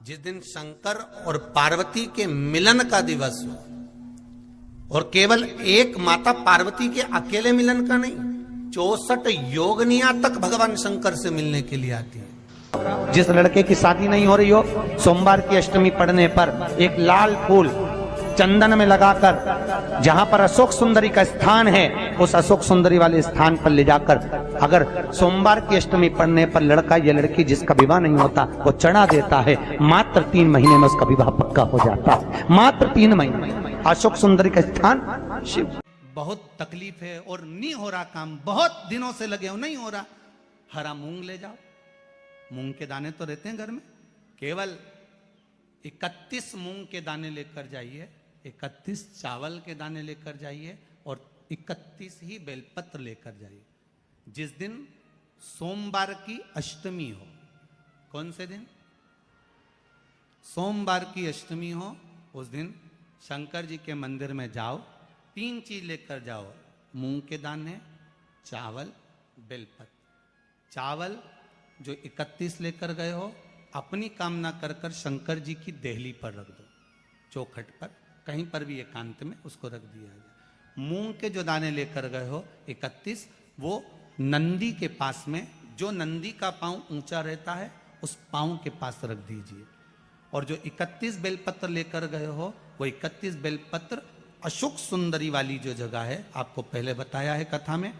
जिस दिन शंकर और पार्वती के मिलन का दिवस हो, और केवल एक माता पार्वती के अकेले मिलन का नहीं, 64 योगनिया तक भगवान शंकर से मिलने के लिए आती है। जिस लड़के की शादी नहीं हो रही हो, सोमवार की अष्टमी पड़ने पर एक लाल फूल चंदन में लगाकर जहां पर अशोक सुंदरी का स्थान है, उस अशोक सुंदरी वाले स्थान पर ले जाकर अगर सोमवार की अष्टमी पड़ने पर लड़का या लड़की जिसका विवाह नहीं होता वो चढ़ा देता है, मात्र 3 महीने में उसका विवाह पक्का हो जाता है। मात्र 3 महीने। अशोक सुंदरी का स्थान शिव। बहुत तकलीफ है और नहीं हो रहा काम, बहुत दिनों से लगे हो, नहीं हो रहा, हरा मूंग ले जाओ। मूंग के दाने तो रहते हैं घर में, केवल 31 मूंग के दाने लेकर जाइए, 31 चावल के दाने लेकर जाइए और 31 ही बेलपत्र लेकर जाइए। जिस दिन सोमवार की अष्टमी हो, कौन से दिन? सोमवार की अष्टमी हो, उस दिन शंकर जी के मंदिर में जाओ, 3 चीज लेकर जाओ, मूंग के दाने, चावल, बेलपत्र। चावल जो 31 लेकर गए हो, अपनी कामना कर कर शंकर जी की देहली पर रख दो, चौखट पर, कहीं पर भी एकांत में उसको रख दिया जाए। मूंग के जो दाने लेकर गए हो 31, वो नंदी के पास में, जो नंदी का पांव ऊंचा रहता है उस पांव के पास रख दीजिए। और जो 31 बेलपत्र लेकर गए हो, वो 31 बेलपत्र अशोक सुंदरी वाली जो जगह है, आपको पहले बताया है कथा में,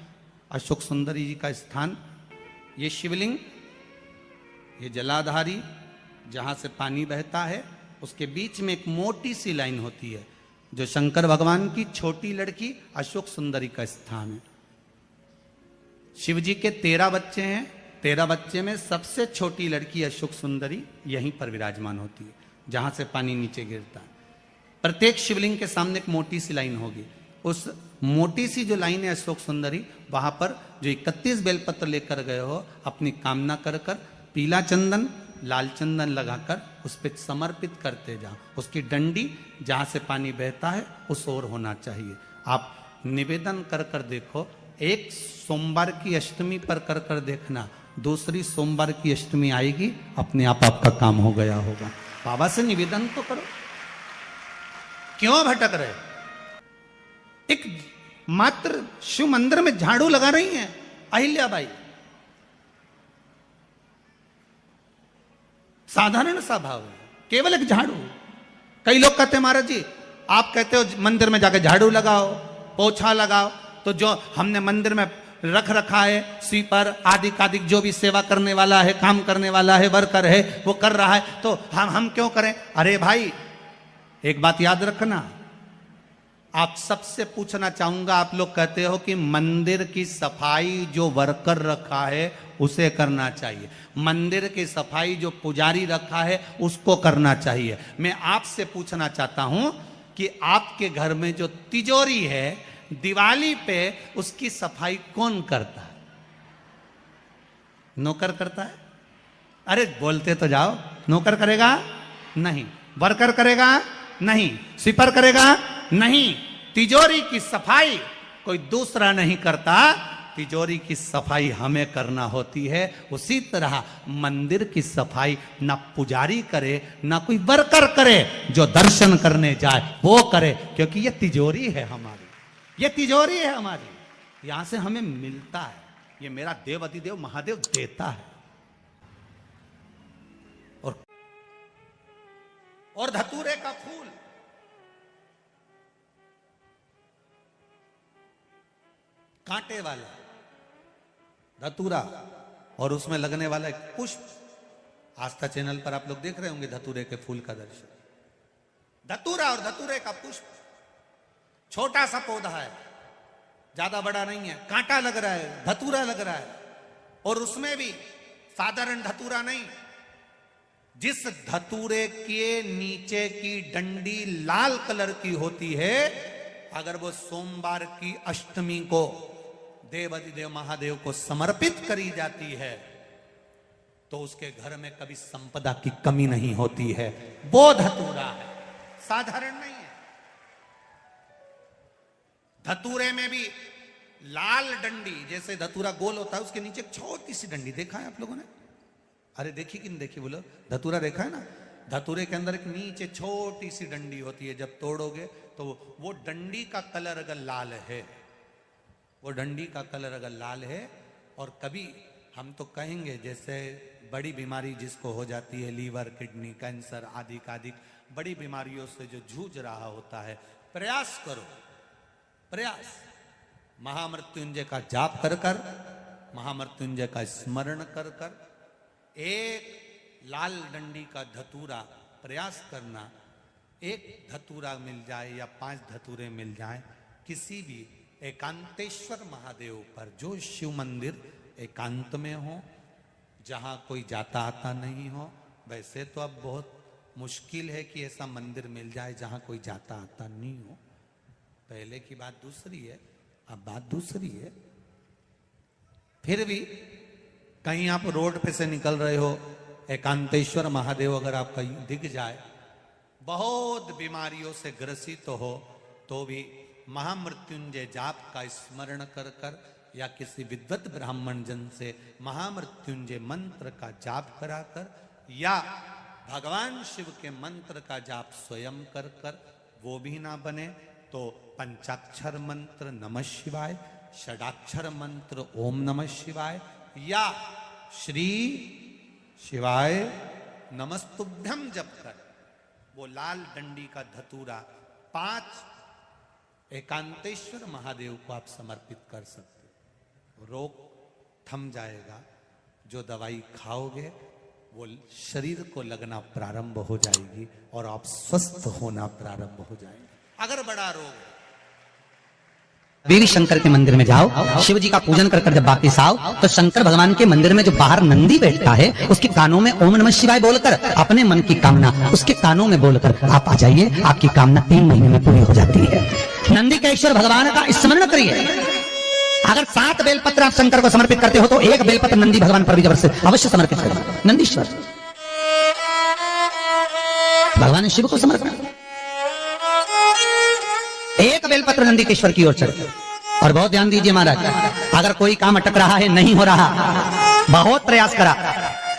अशोक सुंदरी जी का स्थान, ये शिवलिंग, ये जलाधारी जहां से पानी बहता है, उसके बीच में एक मोटी सी लाइन होती है, जो शंकर भगवान की छोटी लड़की अशोक सुंदरी का स्थान है। शिव जी के 13 बच्चे हैं, 13 बच्चे में सबसे छोटी लड़की अशोक सुंदरी यहीं पर विराजमान होती है, जहां से पानी नीचे गिरता है। प्रत्येक शिवलिंग के सामने एक मोटी सी लाइन होगी, उस मोटी सी जो लाइन है अशोक सुंदरी, वहां पर जो 31 बेलपत्र लेकर गए हो, अपनी कामना कर कर पीला चंदन, लाल चंदन लगाकर उस पर समर्पित करते जाओ। उसकी डंडी जहां से पानी बहता है उस ओर होना चाहिए। आप निवेदन कर कर देखो, एक सोमवार की अष्टमी पर कर कर देखना, दूसरी सोमवार की अष्टमी आएगी, अपने आप आपका काम हो गया होगा। बाबा से निवेदन तो करो, क्यों भटक रहे? एक मात्र शिव मंदिर में झाड़ू लगा रही हैं अहिल्याबाई, साधारण सा भाव है, केवल एक झाड़ू। कई लोग कहते हैं महाराज जी, आप कहते हो मंदिर में जाकर झाड़ू लगाओ, पोछा लगाओ, तो जो हमने मंदिर में रख रखा है स्वीपर आदि जो भी सेवा करने वाला है, काम करने वाला है, वर्कर है, वो कर रहा है, तो हम क्यों करें? अरे भाई, एक बात याद रखना, आप सबसे पूछना चाहूंगा, आप लोग कहते हो कि मंदिर की सफाई जो वर्कर रखा है उसे करना चाहिए, मंदिर की सफाई जो पुजारी रखा है उसको करना चाहिए। मैं आपसे पूछना चाहता हूं कि आपके घर में जो तिजोरी है, दिवाली पे उसकी सफाई कौन करता है? नौकर करता है? अरे बोलते तो जाओ। नौकर करेगा? नहीं। वर्कर करेगा? नहीं। स्वीपर करेगा? नहीं। तिजोरी की सफाई कोई दूसरा नहीं करता, तिजोरी की सफाई हमें करना होती है। उसी तरह मंदिर की सफाई ना पुजारी करे, ना कोई वर्कर करे, जो दर्शन करने जाए वो करे, क्योंकि ये तिजोरी है हमारी, ये तिजोरी है हमारी, यहां से हमें मिलता है, ये मेरा देव अधिदेव महादेव देता है। और धतूरे का फूल, कांटे वाला धतूरा, और उसमें लगने वाला एक पुष्प, आस्था चैनल पर आप लोग देख रहे होंगे धतूरे के फूल का दर्शन। धतूरा और धतूरे का पुष्प, छोटा सा पौधा है, ज्यादा बड़ा नहीं है, कांटा लग रहा है, धतूरा लग रहा है, और उसमें भी साधारण धतूरा नहीं, जिस धतूरे के नीचे की डंडी लाल कलर की होती है, अगर वो सोमवार की अष्टमी को देव अधिदेव महादेव को समर्पित करी जाती है, तो उसके घर में कभी संपदा की कमी नहीं होती है। वो धतूरा है, साधारण नहीं है। धतूरे में भी लाल डंडी, जैसे धतूरा गोल होता है, उसके नीचे एक छोटी सी डंडी, देखा है आप लोगों ने? अरे देखी कि नहीं देखी बोलो? धतूरा देखा है ना? धतूरे के अंदर एक नीचे छोटी सी डंडी होती है, जब तोड़ोगे तो वो डंडी का कलर अगर लाल है, वो डंडी का कलर अगर लाल है, और कभी हम तो कहेंगे जैसे बड़ी बीमारी जिसको हो जाती है, लीवर, किडनी, कैंसर आदि आदि बड़ी बीमारियों से जो जूझ रहा होता है, प्रयास करो, प्रयास महामृत्युंजय का जाप कर कर, महामृत्युंजय का स्मरण कर कर, एक लाल डंडी का धतूरा प्रयास करना, एक धतूरा मिल जाए या 5 धतूरे मिल जाए किसी भी एकांतेश्वर महादेव पर, जो शिव मंदिर एकांत में हो, जहाँ कोई जाता आता नहीं हो। वैसे तो अब बहुत मुश्किल है कि ऐसा मंदिर मिल जाए जहाँ कोई जाता आता नहीं हो, पहले की बात दूसरी है, अब बात दूसरी है। फिर भी कहीं आप रोड पे से निकल रहे हो, एकांतेश्वर महादेव अगर आपका दिख जाए, बहुत बीमारियों से ग्रसित हो, तो भी महामृत्युंजय जाप का स्मरण कर कर या किसी विद्वत ब्राह्मण जन से महामृत्युंजय मंत्र का जाप कराकर या भगवान शिव के मंत्र का जाप स्वयं कर कर, वो भी ना बने तो पंचाक्षर मंत्र नमः शिवाय, षडाक्षर मंत्र ओम नमः शिवाय या श्री शिवाय नमस्तुभ्यम जप कर वो लाल डंडी का धतूरा 5 एकांतेश्वर महादेव को आप समर्पित कर सकते हो। रोग थम जाएगा, जो दवाई खाओगे वो शरीर को लगना प्रारंभ हो जाएगी और आप स्वस्थ होना प्रारंभ हो जाएंगे। अगर बड़ा रोग है, देवी शंकर के मंदिर में जाओ, शिव जी का पूजन कर जब वापिस आओ तो शंकर भगवान के मंदिर में जो बाहर नंदी बैठता है उसके कानों में ओम नमः शिवाय बोलकर अपने मन की कामना उसके कानों में बोलकर आप आ जाइए, आपकी कामना 3 महीने में पूरी हो जाती है। नंदी के ईश्वर भगवान का स्मरण करिए। अगर 7 बेलपत्र आप शंकर को समर्पित करते हो तो 1 बेलपत्र नंदी भगवान पर भी जबरदस्त अवश्य समर्पित करिए। नंदीश्वर भगवान शिव को समर्पित, 1 बेलपत्र नंदी केश्वर की ओर चढ़े। और बहुत ध्यान दीजिए महाराज, अगर कोई काम अटक रहा है, नहीं हो रहा, बहुत प्रयास करा,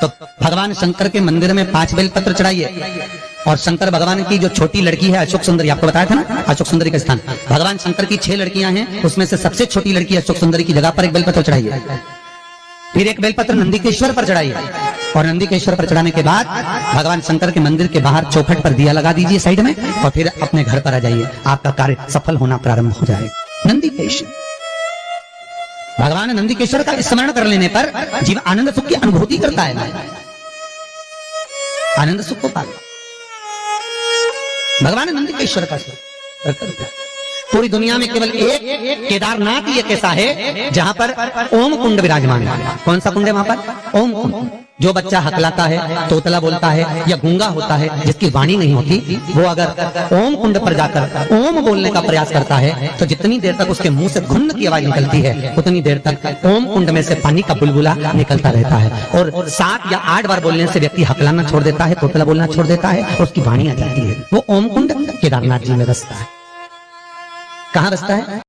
तो भगवान शंकर के मंदिर में 5 बेलपत्र चढ़ाइए। और शंकर भगवान की जो छोटी लड़की है अशोक सुंदरी, आपको बताया था ना अशोक सुंदरी का स्थान, भगवान शंकर की 6 लड़कियां हैं, उसमें से सबसे छोटी लड़की अशोक सुंदरी की जगह पर 1 बेलपत्र चढ़ाइए। फिर 1 बेलपत्र नंदीकेश्वर पर चढ़ाइए। और नंदीकेश्वर पर चढ़ाने के बाद भगवान शंकर के मंदिर के बाहर चौखट पर दिया लगा दीजिए साइड में, और फिर अपने घर पर आ जाइए, आपका कार्य सफल होना प्रारंभ हो जाएगा। नंदीकेश्वर भगवान नंदीकेश्वर का स्मरण कर लेने पर जीव आनंद सुख की अनुभूति करता है, आनंद सुख को पाता। भगवान नंदीकेश्वर का पूरी दुनिया में केवल एक केदारनाथ ही एक ऐसा है जहां पर ओम कुंड विराजमान है। कौन सा कुंड है वहां पर? ओम कुंड। जो बच्चा हकलाता है, तोतला बोलता है या गूंगा होता है, जिसकी वाणी नहीं होती, वो अगर ओम कुंड पर जाकर ओम बोलने का प्रयास करता है तो जितनी देर तक उसके मुंह से घुन्न की आवाज निकलती है उतनी देर तक ओम कुंड में से पानी का बुलबुला निकलता रहता है। और 7 या 8 बार बोलने से व्यक्ति हकलाना छोड़ देता है, तोतला बोलना छोड़ देता है और उसकी वाणी आ जाती है। वो ओम कुंड केदारनाथ जी में बसता है। कहाँ बसता है?